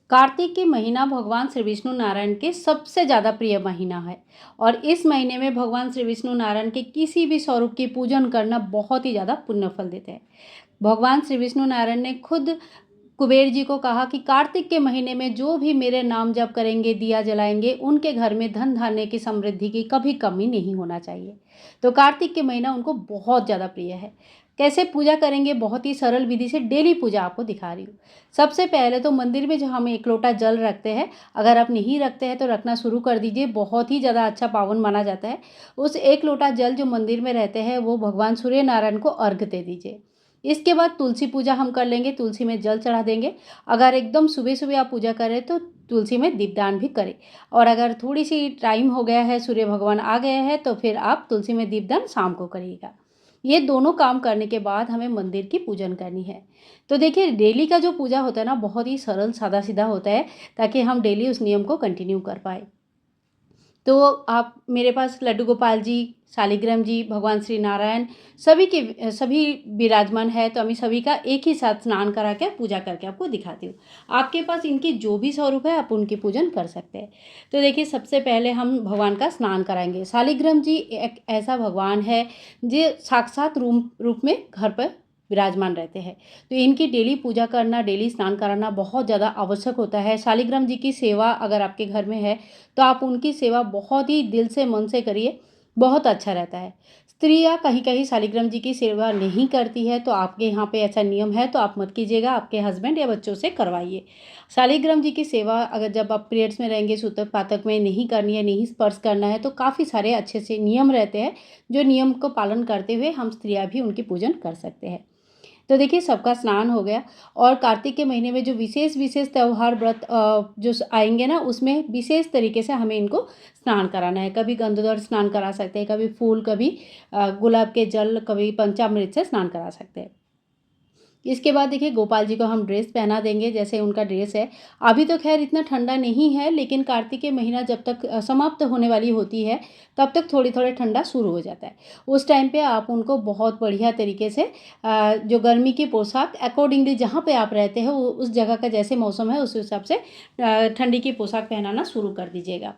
कार्तिक के महीना भगवान श्री विष्णु नारायण के सबसे ज़्यादा प्रिय महीना है और इस महीने में भगवान श्री विष्णु नारायण के किसी भी स्वरूप की पूजन करना बहुत ही ज़्यादा पुण्य फल देते हैं। भगवान श्री विष्णु नारायण ने खुद कुबेर जी को कहा कि कार्तिक के महीने में जो भी मेरे नाम जप करेंगे, दिया जलाएंगे, उनके घर में धन धान्य की समृद्धि की कभी कमी नहीं होना चाहिए। तो कार्तिक के महीना उनको बहुत ज़्यादा प्रिय है। कैसे पूजा करेंगे, बहुत ही सरल विधि से डेली पूजा आपको दिखा रही हूँ। सबसे पहले तो मंदिर में जो हम एक लोटा जल रखते हैं, अगर आप नहीं रखते हैं तो रखना शुरू कर दीजिए, बहुत ही ज़्यादा अच्छा पावन माना जाता है। उस एक लोटा जल जो मंदिर में रहते हैं वो भगवान सूर्य नारायण को अर्घ दे दीजिए। इसके बाद तुलसी पूजा हम कर लेंगे, तुलसी में जल चढ़ा देंगे। अगर एकदम सुबह सुबह आप पूजा करें तो तुलसी में दीपदान भी करें, और अगर थोड़ी सी टाइम हो गया है, सूर्य भगवान आ गए हैं, तो फिर आप तुलसी में दीपदान शाम को करिएगा। ये दोनों काम करने के बाद हमें मंदिर की पूजन करनी है। तो देखिए, डेली का जो पूजा होता है ना, बहुत ही सरल सादा सीधा होता है, ताकि हम डेली उस नियम को कंटिन्यू कर पाए। तो आप मेरे पास लड्डू गोपाल जी, शालिग्राम जी, भगवान श्री नारायण सभी विराजमान है। तो मैं सभी का एक ही साथ स्नान करा के पूजा करके आपको दिखाती हूँ। आपके पास इनकी जो भी स्वरूप है आप उनकी पूजन कर सकते हैं। तो देखिए, सबसे पहले हम भगवान का स्नान कराएंगे। शालिग्राम जी एक ऐसा भगवान है जो साक्षात रूप में घर पर विराजमान रहते हैं। तो इनकी डेली पूजा करना, डेली स्नान कराना बहुत ज़्यादा आवश्यक होता है। शालिग्राम जी की सेवा अगर आपके घर में है तो आप उनकी सेवा बहुत ही दिल से, मन से करिए, बहुत अच्छा रहता है। स्त्रियाँ कहीं कहीं शालिग्राम जी की सेवा नहीं करती है, तो आपके यहाँ पे ऐसा नियम है तो आप मत कीजिएगा, आपके हस्बैंड या बच्चों से करवाइए। शालिग्राम जी की सेवा अगर जब आप पीरियड्स में रहेंगे, सूतक पातक में नहीं करनी है, नहीं स्पर्श करना है, तो काफ़ी सारे अच्छे से नियम रहते हैं, जो नियम को पालन करते हुए हम स्त्रियाँ भी उनकी पूजन कर सकते हैं। तो देखिए, सबका स्नान हो गया, और कार्तिक के महीने में जो विशेष विशेष त्यौहार व्रत जो आएंगे ना, उसमें विशेष तरीके से हमें इनको स्नान कराना है। कभी गंधोदर स्नान करा सकते हैं, कभी फूल, कभी गुलाब के जल, कभी पंचामृत से स्नान करा सकते हैं। इसके बाद देखिए, गोपाल जी को हम ड्रेस पहना देंगे जैसे उनका ड्रेस है। अभी तो खैर इतना ठंडा नहीं है, लेकिन कार्तिक के महीना जब तक समाप्त होने वाली होती है, तब तक थोड़ी थोड़ी ठंडा शुरू हो जाता है। उस टाइम पे आप उनको बहुत बढ़िया तरीके से जो गर्मी की पोशाक अकॉर्डिंगली, जहाँ पे आप रहते हैं उस जगह का जैसे मौसम है उस हिसाब से ठंडी की पोशाक पहनाना शुरू कर दीजिएगा।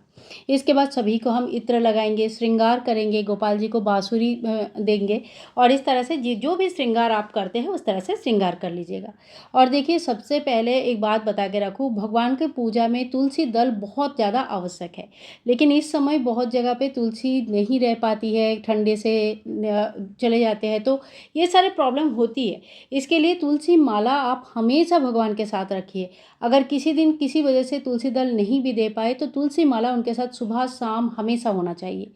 इसके बाद सभी को हम इत्र लगाएंगे, श्रृंगार करेंगे, गोपाल जी को बांसुरी देंगे, और इस तरह से जो भी श्रृंगार आप करते हैं उस तरह से श्रृंगार कर लीजिएगा। और देखिए, सबसे पहले एक बात बता के रखूँ, भगवान के पूजा में तुलसी दल बहुत ज़्यादा आवश्यक है, लेकिन इस समय बहुत जगह पे तुलसी नहीं रह पाती है, ठंडे से चले जाते हैं, तो ये सारे प्रॉब्लम होती है। इसके लिए तुलसी माला आप हमेशा भगवान के साथ रखिए। अगर किसी दिन किसी वजह से तुलसी दल नहीं भी दे पाए तो तुलसी माला उनके साथ सुबह शाम हमेशा होना चाहिए।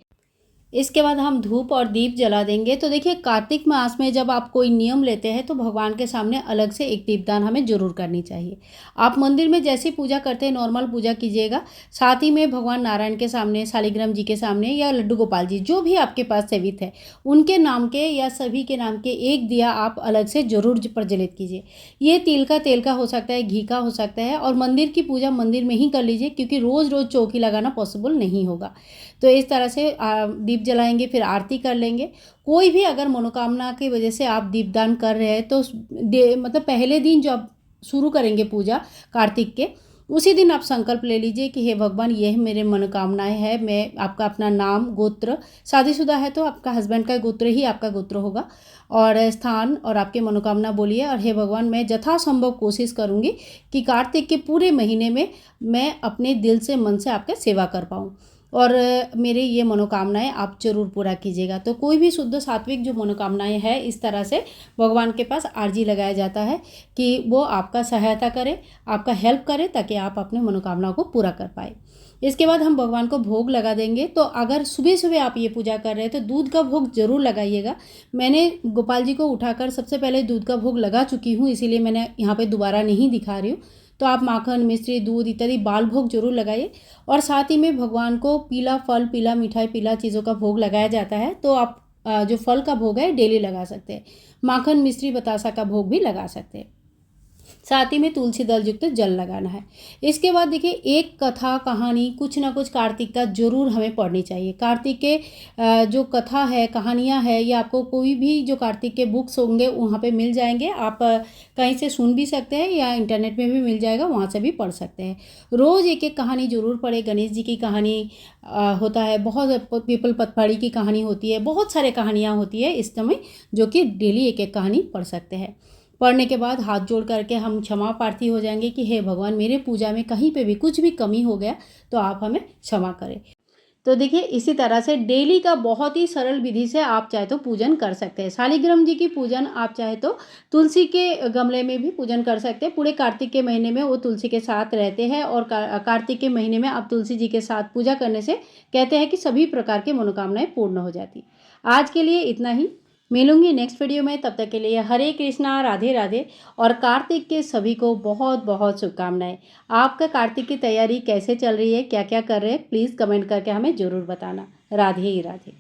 इसके बाद हम धूप और दीप जला देंगे। तो देखिए, कार्तिक मास में जब आप कोई नियम लेते हैं तो भगवान के सामने अलग से एक दीपदान हमें जरूर करनी चाहिए। आप मंदिर में जैसी पूजा करते हैं नॉर्मल पूजा कीजिएगा, साथ ही में भगवान नारायण के सामने, शालिग्राम जी के सामने, या लड्डू गोपाल जी जो भी आपके पास सेवित है उनके नाम के या सभी के नाम के एक दिया आप अलग से जरूर प्रज्वलित कीजिए। ये तिल का, तेल का हो सकता है, घी का हो सकता है, और मंदिर की पूजा मंदिर में ही कर लीजिए, क्योंकि रोज़ रोज़ चौकी लगाना पॉसिबल नहीं होगा। तो इस तरह से दीप जलाएंगे, फिर आरती कर लेंगे। कोई भी अगर मनोकामना की वजह से आप दीपदान कर रहे हैं तो मतलब पहले दिन जो आप शुरू करेंगे पूजा कार्तिक के, उसी दिन आप संकल्प ले लीजिए कि हे भगवान, यह मेरे मनोकामनाएं है। मैं आपका अपना नाम, गोत्र, शादीशुदा है तो आपका हस्बैंड का गोत्र ही आपका गोत्र होगा, और स्थान और आपके मनोकामना बोलिए, और हे भगवान, मैं यथासंभव कोशिश करूँगी कि कार्तिक के पूरे महीने में मैं अपने दिल से, मन से आपका सेवा कर पाऊँ, और मेरे ये मनोकामनाएं आप जरूर पूरा कीजिएगा। तो कोई भी शुद्ध सात्विक जो मनोकामनाएं हैं, इस तरह से भगवान के पास आरजी लगाया जाता है कि वो आपका सहायता करे, आपका हेल्प करे, ताकि आप अपने मनोकामनाओं को पूरा कर पाए। इसके बाद हम भगवान को भोग लगा देंगे। तो अगर सुबह सुबह आप ये पूजा कर रहे हैं तो दूध का भोग जरूर लगाइएगा। मैंने गोपाल जी को उठाकर सबसे पहले दूध का भोग लगा चुकी हूँ, इसीलिए मैंने यहाँ पे दोबारा नहीं दिखा रही हूँ। तो आप माखन, मिश्री, दूध इत्यादि बाल भोग जरूर लगाइए, और साथ ही में भगवान को पीला फल, पीला मिठाई, पीला चीज़ों का भोग लगाया जाता है। तो आप जो फल का भोग है डेली लगा सकते हैं। माखन, मिश्री, बतासा का भोग भी लगा सकते हैं। साथ ही में तुलसी दल युक्त जल लगाना है। इसके बाद देखिए एक कथा कहानी कुछ ना कुछ कार्तिक का ज़रूर हमें पढ़नी चाहिए। कार्तिक के जो कथा है कहानियाँ है ये आपको कोई भी जो कार्तिक के बुक्स होंगे वहाँ पे मिल जाएंगे। आप कहीं से सुन भी सकते हैं या इंटरनेट में भी मिल जाएगा, वहाँ से भी पढ़ सकते हैं। रोज़ एक एक कहानी ज़रूर पढ़े। गणेश जी की कहानी होता है, बहुत पीपल पतवाड़ी की कहानी होती है, बहुत सारे कहानियाँ होती है इस समय जो कि डेली एक एक कहानी पढ़ सकते हैं। पढ़ने के बाद हाथ जोड़ करके हम क्षमा प्रार्थी हो जाएंगे कि हे भगवान मेरे पूजा में कहीं पे भी कुछ भी कमी हो गया तो आप हमें क्षमा करें। तो देखिए इसी तरह से डेली का बहुत ही सरल विधि से आप चाहे तो पूजन कर सकते हैं। शालिग्राम जी की पूजन आप चाहे तो तुलसी के गमले में भी पूजन कर सकते हैं। पूरे कार्तिक के महीने में वो तुलसी के साथ रहते हैं और कार्तिक के महीने में आप तुलसी जी के साथ पूजा करने से कहते हैं कि सभी प्रकार की मनोकामनाएं पूर्ण हो जाती। आज के लिए इतना ही। मिलूंगी नेक्स्ट वीडियो में, तब तक के लिए हरे कृष्णा राधे राधे। और कार्तिक के सभी को बहुत बहुत शुभकामनाएं। आपका कार्तिक की तैयारी कैसे चल रही है, क्या क्या कर रहे हैं, प्लीज़ कमेंट करके हमें ज़रूर बताना। राधे ही राधे।